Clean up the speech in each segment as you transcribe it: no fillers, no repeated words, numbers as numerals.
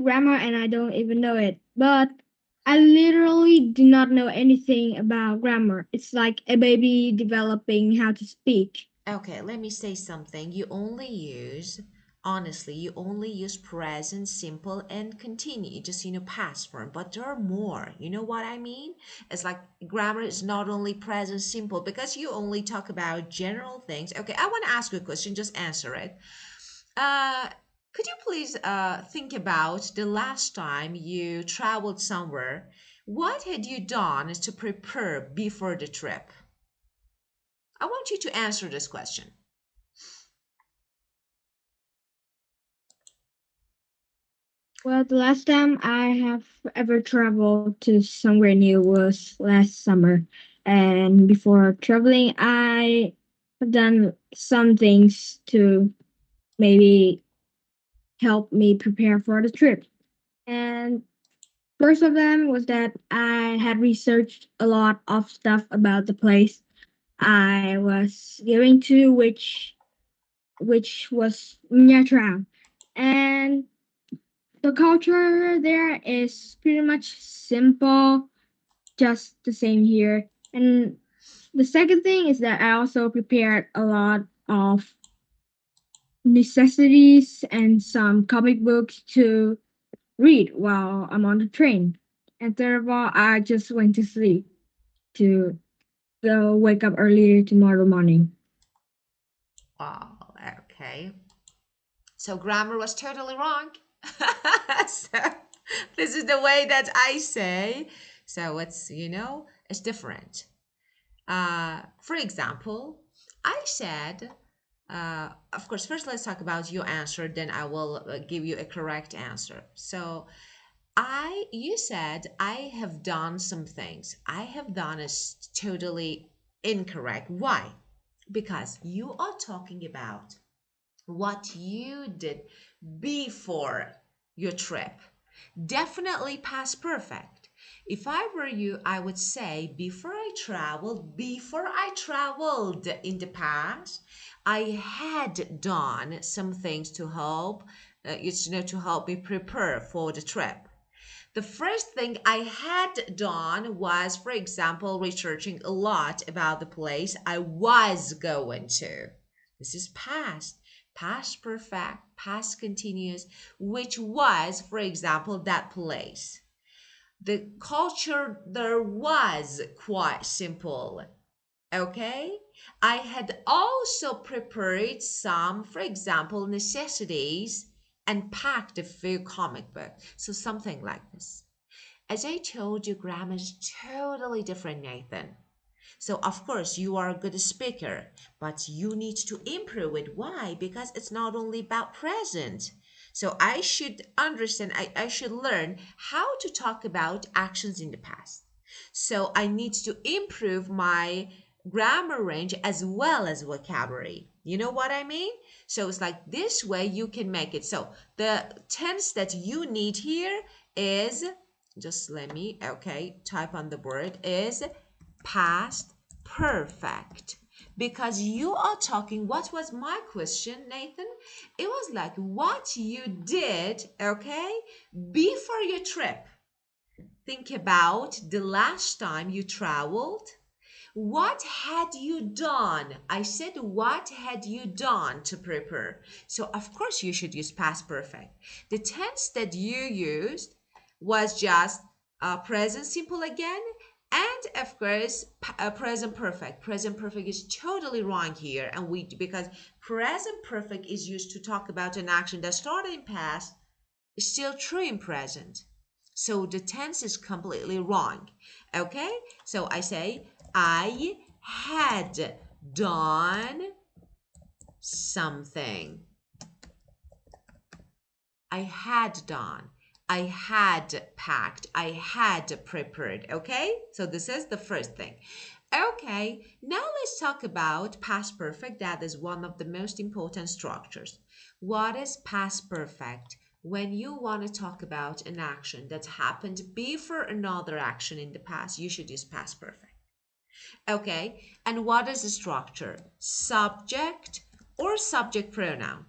grammar and I don't even know it. But I literally do not know anything about grammar. It's like a baby developing how to speak. Okay, let me say something. Honestly, you only use present, simple, and continue, just, past form. But there are more. You know what I mean? It's like grammar is not only present, simple, because you only talk about general things. Okay, I want to ask you a question, just answer it. Uh, could you please think about the last time you traveled somewhere? What had you done to prepare before the trip? I want you to answer this question. Well, the last time I have ever traveled to somewhere new was last summer. And before traveling, I have done some things to maybe help me prepare for the trip. And first of them was that I had researched a lot of stuff about the place I was going to, which was Nha Trang. And the culture there is pretty much simple, just the same here. And the second thing is that I also prepared a lot of necessities and some comic books to read while I'm on the train. And third of all, I just went to sleep to wake up earlier tomorrow morning. Wow, okay. So grammar was totally wrong. So this is the way that I say. So it's different. For example, I said, of course, first let's talk about your answer, then I will give you a correct answer. So you said, I have done some things. I have done is totally incorrect. Why? Because you are talking about what you did before your trip. Definitely past perfect. If I were you, I would say before I traveled in the past, I had done some things to help, to help me prepare for the trip. The first thing I had done was, for example, researching a lot about the place I was going to. This is past perfect, past continuous, which was, for example, that place. The culture there was quite simple. Okay? I had also prepared some, for example, necessities and packed a few comic books. So something like this. As I told you, grammar is totally different, Nathan. So, of course, you are a good speaker, but you need to improve it. Why? Because it's not only about present. So, I should understand, I should learn how to talk about actions in the past. So, I need to improve my grammar range as well as vocabulary. You know what I mean? So, it's like this way you can make it. So, the tense that you need here is, just let me, okay, type on the word, is past perfect, because you are talking. What was my question, Nathan? It was like what you did, okay, before your trip. Think about the last time you traveled. What had you done? I said, what had you done to prepare? So, of course, you should use past perfect. The tense that you used was just present simple again. And of course, present perfect. Present perfect is totally wrong here, and because present perfect is used to talk about an action that started in past is still true in present. So the tense is completely wrong. Okay? So I say, I had done something. I had done. I had packed. I had prepared. Okay? So this is the first thing. Okay, now let's talk about past perfect. That is one of the most important structures. What is past perfect? When you want to talk about an action that happened before another action in the past, you should use past perfect. Okay, and what is the structure? Subject or subject pronoun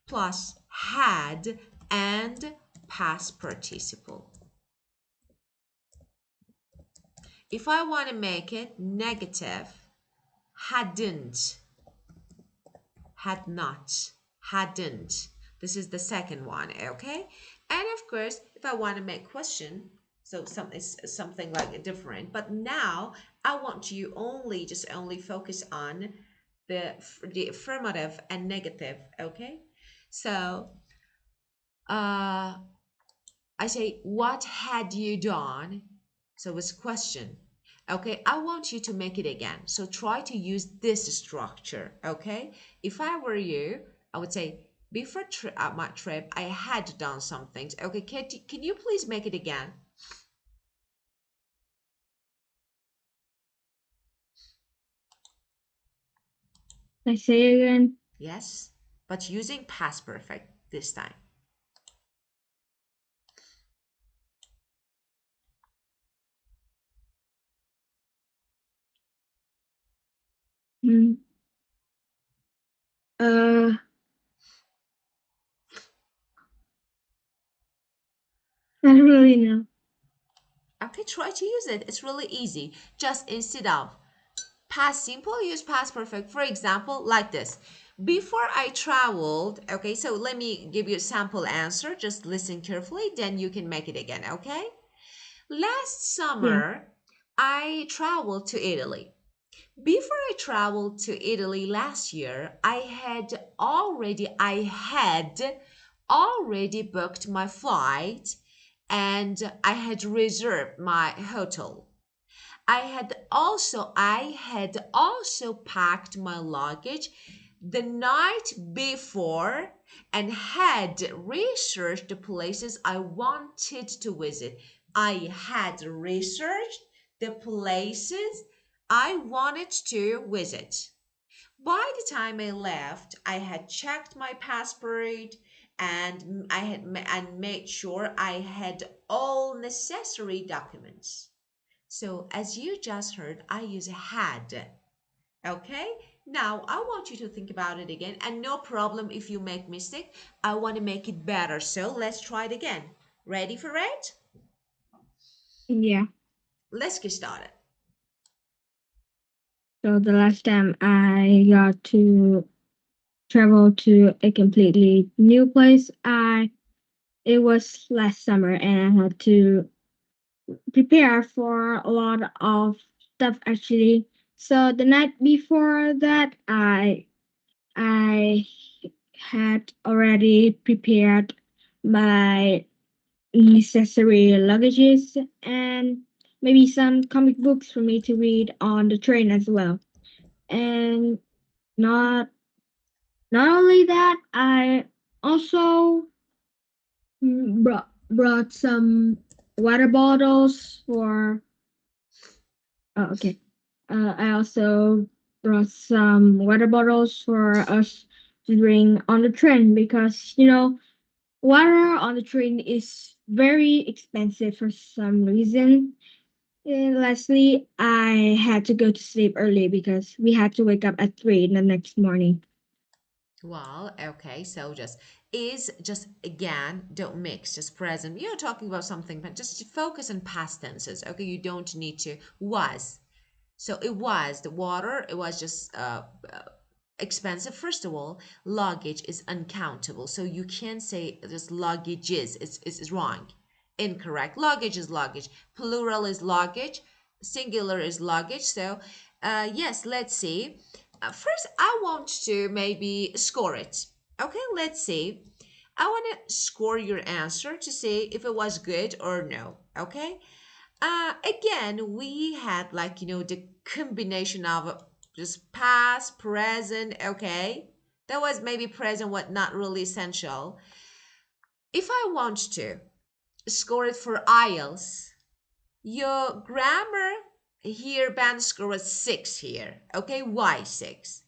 plus had and past participle. If I want to make it negative, hadn't, had not, hadn't. This is the second one, okay? And of course, if I want to make question, so something like different. But now I want you only just only focus on the affirmative and negative, okay? So uh I say, what had you done? So it's question. Okay, I want you to make it again. So try to use this structure. Okay, if I were you, I would say, before my trip, I had done some things. Okay, can you please make it again? I say again. Yes, but using past perfect this time. Mm, uh, I don't really know. Okay, try to use it. It's really easy. Just instead of past simple, use past perfect. For example, like this. Before I traveled, okay, so let me give you a sample answer. Just listen carefully, then you can make it again, okay? Last Yeah. summer, I traveled to Italy. Before I traveled to Italy last year, I had already booked my flight and I had reserved my hotel. I had also packed my luggage the night before and had researched the places I wanted to visit. I had researched the places I wanted to visit. By the time I left, I had checked my passport and and made sure I had all necessary documents. So, as you just heard, I use had. Okay? Now, I want you to think about it again, and no problem if you make mistake. I want to make it better. So, let's try it again. Ready for it? Yeah. Let's get started. So the last time I got to travel to a completely new place, I it was last summer, and I had to prepare for a lot of stuff actually. So the night before that, I had already prepared my necessary luggages and maybe some comic books for me to read on the train as well. And not not only that, I also brought some water bottles for. Oh, okay. I also brought some water bottles for us to drink on the train because water on the train is very expensive for some reason. And lastly, I had to go to sleep early because we had to wake up at 3 the next morning. Well, okay, so just again, don't mix, just present. You're talking about something, but just focus on past tenses. Okay, you don't need to was. So it was the water, it was just expensive. First of all, luggage is uncountable. So you can't say just luggages. It's wrong. Incorrect. Luggage is luggage. Plural is luggage. Singular is luggage. So yes, let's see. First, I want to maybe score it. Okay, let's see. I want to score your answer to see if it was good or no. Okay. Again, we had like, the combination of just past, present, okay? That was maybe present, what not really essential. If I want to score it for IELTS, your grammar here band score was 6 here, okay? Why 6?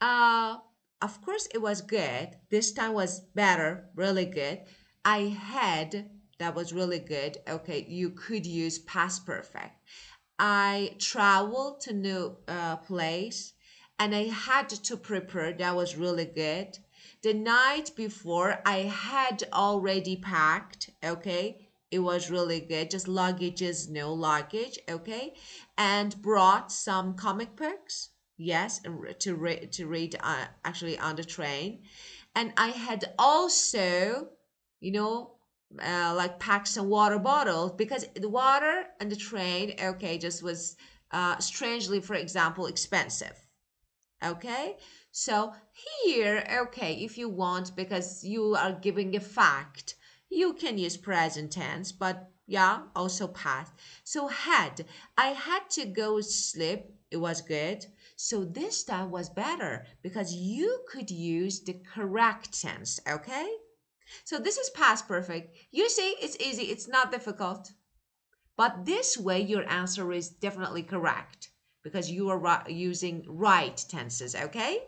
Uh, of course, it was good. This time was better, really good. I had, that was really good. Okay, you could use past perfect. I traveled to new place and I had to prepare. That was really good. The night before, I had already packed, okay? It was really good. Just luggages, no luggage, okay? And brought some comic books, yes, to read actually on the train. And I had also, you know, like packed some water bottles because the water on the train, okay, just was strangely, for example, expensive. Okay, so here, okay, if you want, because you are giving a fact, you can use present tense, but yeah, also past. So I had to go sleep. It was good. So this time was better because you could use the correct tense. Okay, so this is past perfect. You see, it's easy. It's not difficult. But this way, your answer is definitely correct because you are using right tenses, okay?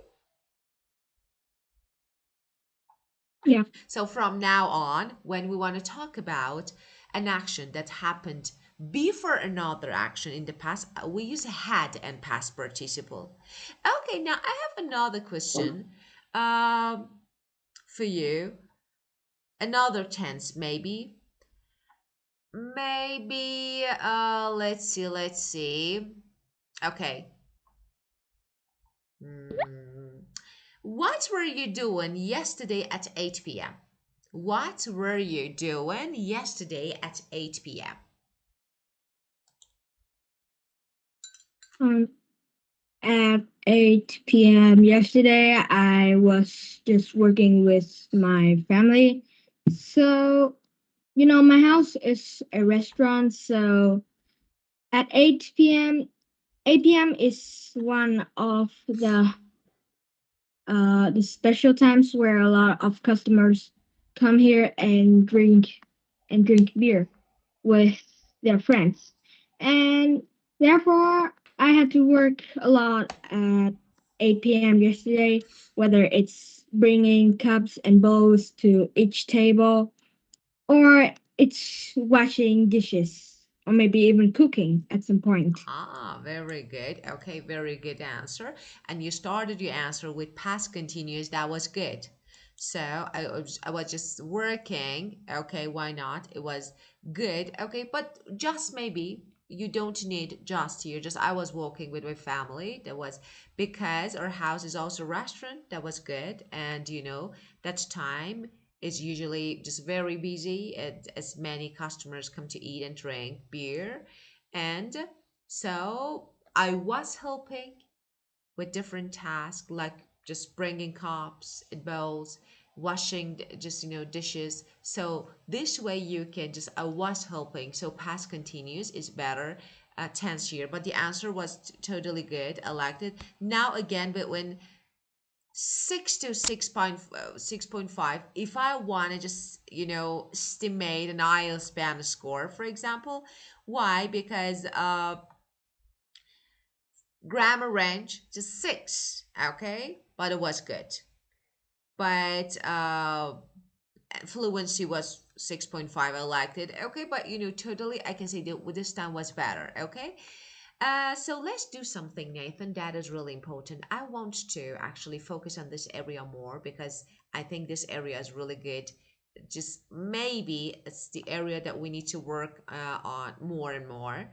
Yeah. So from now on, when we want to talk about an action that happened before another action in the past, we use had and past participle. Okay, now I have another question um, for you. Another tense, maybe. Maybe, let's see. Okay. Hmm. What were you doing yesterday at 8 p.m.? What were you doing yesterday at 8 p.m.? Um, at 8 p.m. yesterday, I was just working with my family. So, my house is a restaurant. So at 8 p.m. is one of the special times where a lot of customers come here and drink beer with their friends. And therefore, I had to work a lot at 8 p.m. yesterday, whether it's bringing cups and bowls to each table or it's washing dishes or maybe even cooking at some point. Ah, very good. Okay, very good answer. And you started your answer with past continuous. That was good. So I was just working. Okay, why not? It was good. Okay, but just maybe you don't need just here. Just I was walking with my family. That was because our house is also a restaurant. That was good. And that time is usually just very busy as many customers come to eat and drink beer. And so I was helping with different tasks like just bringing cups and bowls, washing just dishes. So this way you can just I was helping. So past continuous is better tense here. But the answer was totally good. I liked it. Now again, but when 6 to 6.5, if I want to just estimate an IELTS Spanish score, for example. Why? Because grammar range just 6, okay, but it was good. But fluency was 6.5. I liked it, okay, but totally I can say that with this time was better, okay. So let's do something, Nathan, that is really important. I want to actually focus on this area more because I think this area is really good. Just maybe it's the area that we need to work on more and more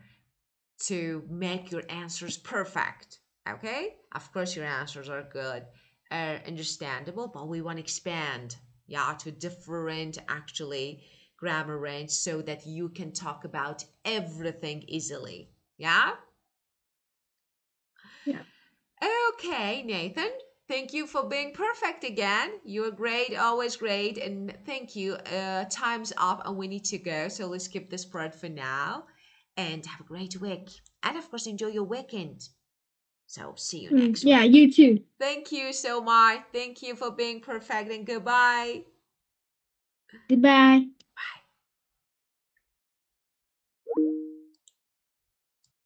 to make your answers perfect. Okay? Of course, your answers are good, understandable, but we want to expand, yeah, to different actually grammar range so that you can talk about everything easily. Yeah? Yeah. Okay, Nathan. Thank you for being perfect again. You're great, always great, and thank you. Time's up and we need to go, so let's skip this part for now. And have a great week. And of course, enjoy your weekend. So, see you next Yeah, week. you too. Thank you so much. Thank you for being perfect and goodbye. Goodbye.